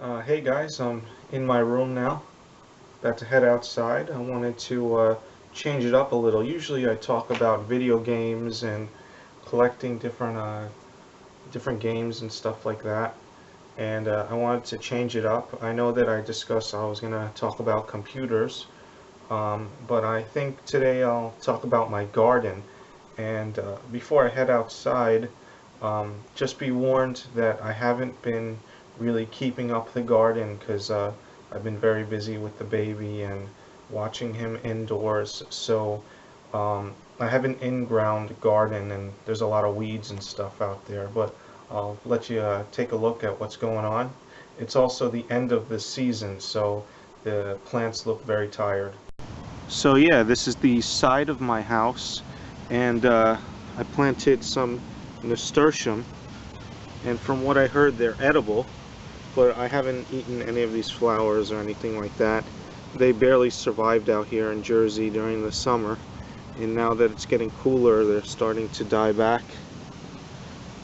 Hey guys, I'm in my room now, about to head outside. I wanted to change it up a little. Usually I talk about video games and collecting different games and stuff like that, and I wanted to change it up. I know that I discussed I was going to talk about computers, but I think today I'll talk about my garden. And before I head outside, just be warned that I haven't been really keeping up the garden because I've been very busy with the baby and watching him indoors. So I have an in-ground garden and there's a lot of weeds and stuff out there. But I'll let you take a look at what's going on. It's also the end of the season, so the plants look very tired. So yeah, this is the side of my house, and I planted some nasturtium, and from what I heard they're edible, but I haven't eaten any of these flowers or anything like that. They barely survived out here in Jersey during the summer, and now that it's getting cooler they're starting to die back.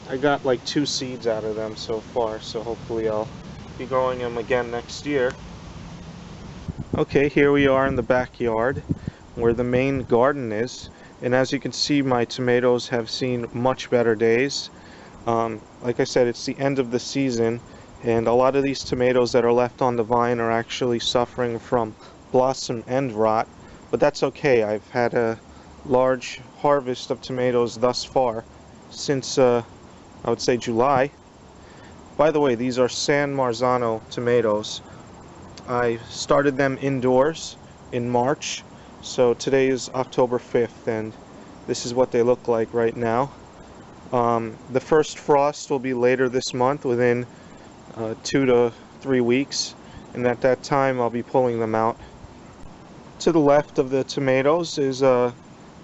I got like 2 seeds out of them so far, so hopefully I'll be growing them again next year. Okay, here we are in the backyard where the main garden is, and as you can see my tomatoes have seen much better days. Like I said, it's the end of the season, and a lot of these tomatoes that are left on the vine are actually suffering from blossom end rot, but that's okay. I've had a large harvest of tomatoes thus far since I would say July. By the way, these are San Marzano tomatoes. I started them indoors in March, so today is October 5th, and this is what they look like right now. The first frost will be later this month, within 2 to 3 weeks, and at that time I'll be pulling them out. To the left of the tomatoes is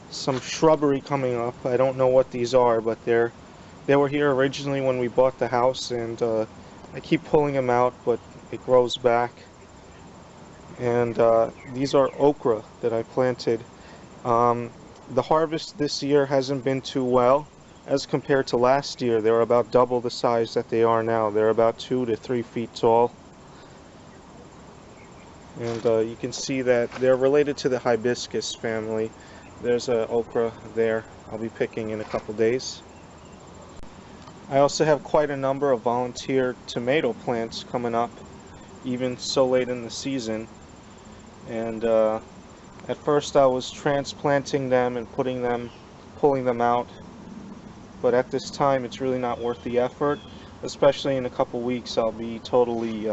some shrubbery coming up. I don't know what these are, but they were here originally when we bought the house, and I keep pulling them out, but it grows back. And these are okra that I planted. The harvest this year hasn't been too well as compared to last year. They're about double the size that they are now. They're about 2 to 3 feet tall, and you can see that they're related to the hibiscus family. There's a okra there I'll be picking in a couple days. I also have quite a number of volunteer tomato plants coming up, even so late in the season. And at first I was transplanting them and pulling them out, but at this time it's really not worth the effort. Especially in a couple weeks I'll be totally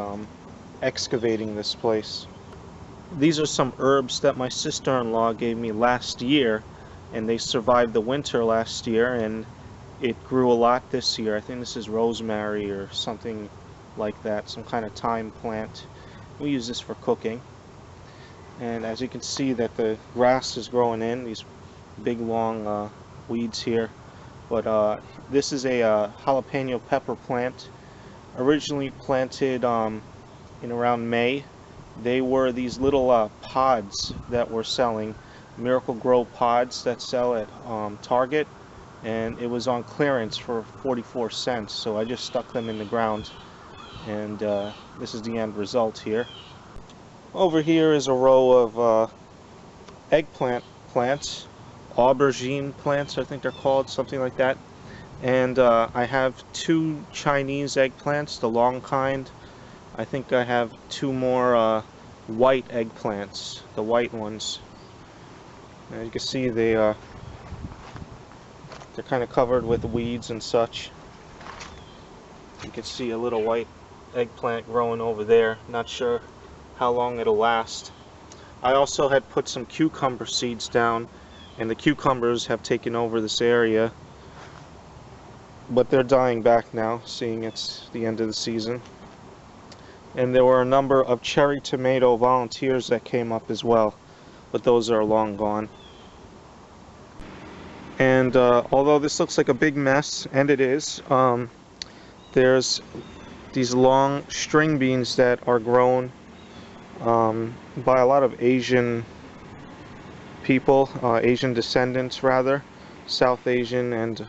excavating this place. These are some herbs that my sister-in-law gave me last year, and they survived the winter last year, and it grew a lot this year. I think this is rosemary or something like that, some kind of thyme plant. We use this for cooking. And as you can see that the grass is growing in, these big long weeds here. But this is a jalapeno pepper plant, originally planted in around May. They were these little pods that we're selling, Miracle Grow pods that sell at Target, and it was on clearance for 44 cents, so I just stuck them in the ground, and this is the end result here. Over here is a row of eggplant plants, aubergine plants I think they're called, something like that. And I have 2 Chinese eggplants, the long kind. I think I have 2 more white eggplants, the white ones. As you can see, they're kind of covered with weeds and such. You can see a little white eggplant growing over there. Not sure how long it'll last. I also had put some cucumber seeds down, and the cucumbers have taken over this area, but they're dying back now, seeing it's the end of the season. And there were a number of cherry tomato volunteers that came up as well, but those are long gone. And although this looks like a big mess, and it is, there's these long string beans that are grown by a lot of Asian people, Asian descendants rather, South Asian and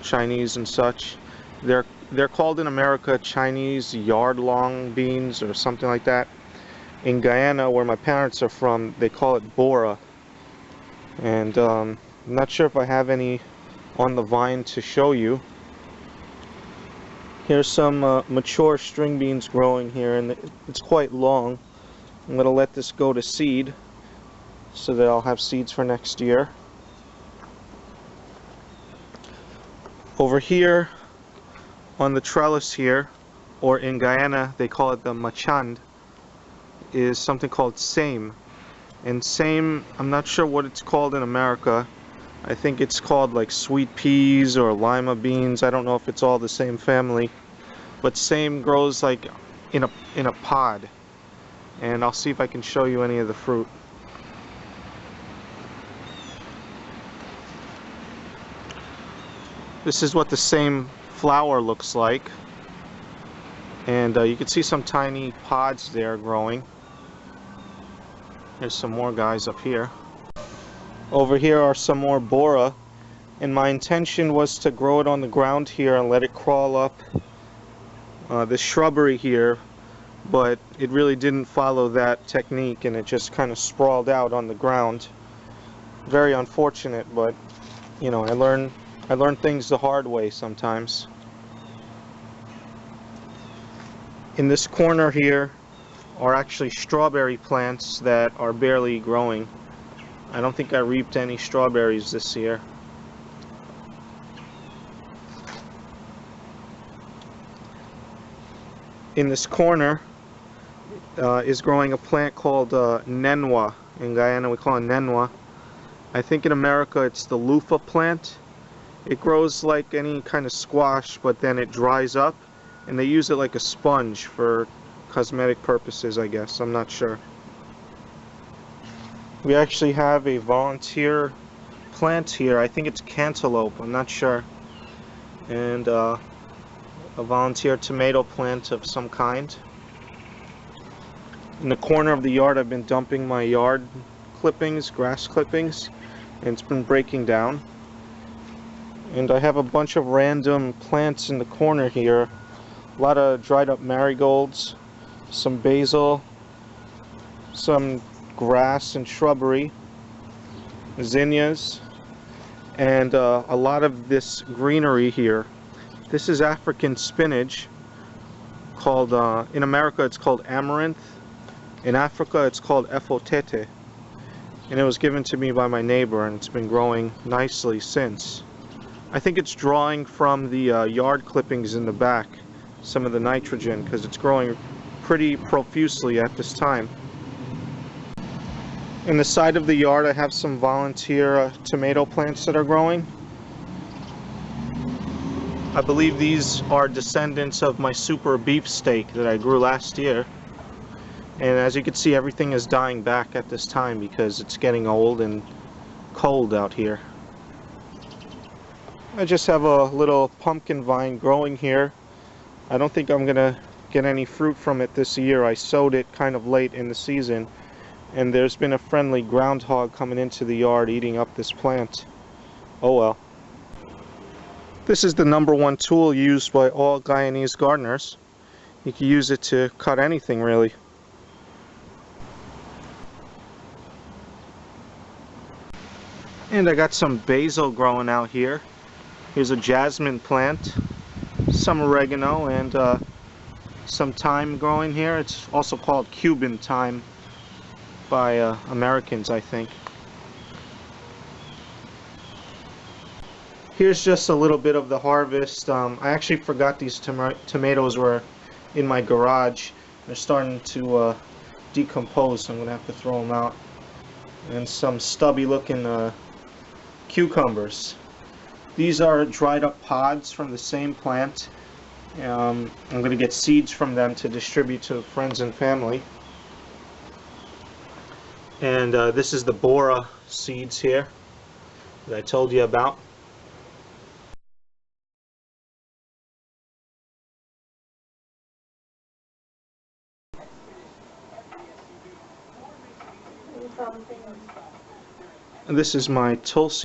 Chinese and such. They're They're called in America Chinese yard-long beans or something like that. In Guyana, where my parents are from, they call it bora. And I'm not sure if I have any on the vine to show you. Here's some mature string beans growing here, and it's quite long. I'm going to let this go to seed so that I'll have seeds for next year. Over here on the trellis here, or in Guyana they call it the machand, is something called same. And same, I'm not sure what it's called in America. I think it's called like sweet peas or lima beans. I don't know if it's all the same family. But same grows like in a pod. And I'll see if I can show you any of the fruit. This is what the same flower looks like. And you can see some tiny pods there growing. There's some more guys up here. Over here are some more bora, and my intention was to grow it on the ground here and let it crawl up this shrubbery here, but it really didn't follow that technique and it just kind of sprawled out on the ground. Very unfortunate, but you know, I learn things the hard way sometimes. In this corner here are actually strawberry plants that are barely growing. I don't think I reaped any strawberries this year. In this corner is growing a plant called nenwa. In Guyana we call it nenwa. I think in America it's the loofah plant. It grows like any kind of squash, but then it dries up, and they use it like a sponge for cosmetic purposes, I guess. I'm not sure. We actually have a volunteer plant here. I think it's cantaloupe, I'm not sure. And a volunteer tomato plant of some kind. In the corner of the yard I've been dumping my yard clippings, grass clippings, and it's been breaking down. And I have a bunch of random plants in the corner here. A lot of dried up marigolds, some basil, some grass and shrubbery, zinnias, and a lot of this greenery here. This is African spinach, called in America it's called amaranth. In Africa it's called efotete, and it was given to me by my neighbor, and it's been growing nicely since. I think it's drawing from the yard clippings in the back some of the nitrogen, because it's growing pretty profusely at this time. In the side of the yard I have some volunteer tomato plants that are growing. I believe these are descendants of my super beefsteak that I grew last year. And as you can see, everything is dying back at this time because it's getting old and cold out here. I just have a little pumpkin vine growing here. I don't think I'm gonna get any fruit from it this year. I sowed it kind of late in the season, and there's been a friendly groundhog coming into the yard eating up this plant. Oh well. This is the #1 tool used by all Guyanese gardeners. You can use it to cut anything really. And I got some basil growing out here. Here's a jasmine plant, some oregano, and some thyme growing here. It's also called Cuban thyme by Americans, I think. Here's just a little bit of the harvest. I actually forgot these tomatoes were in my garage. They're starting to decompose, so I'm going to have to throw them out. And some stubby looking cucumbers. These are dried up pods from the same plant. I'm going to get seeds from them to distribute to friends and family. And this is the bora seeds here that I told you about. And this is my Tulsi